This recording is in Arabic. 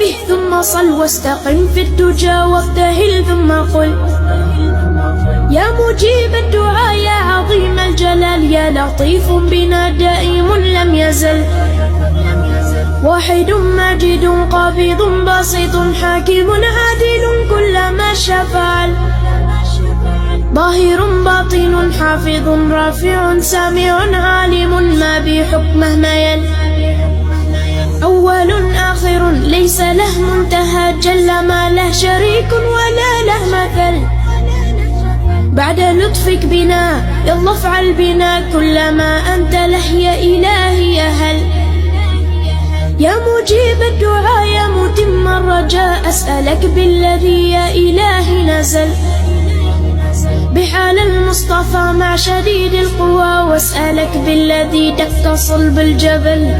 به ثم صل واستقم في الدجى وابتهل ثم قل يا مجيب الدعاء يا عظيم الجلال يا لطيف بنا دائم لم يزل واحد ماجد قابض باسط حاكم عادل كلما شاء فعل ظاهر باطن حافظ رافع سامع عالم ما بحكمه ميل أول آخر ليس له منتهى جل ما له شريك ولا له مثل بعد لطفك بنا يلا افعل بنا كل ما أنت له يا إلهي يا هل يا مجيب الدعاء يا متم الرجاء أسألك بالذي يا إلهي نزل بحال المصطفى مع شديد القوى واسألك بالذي دك صلب الجبل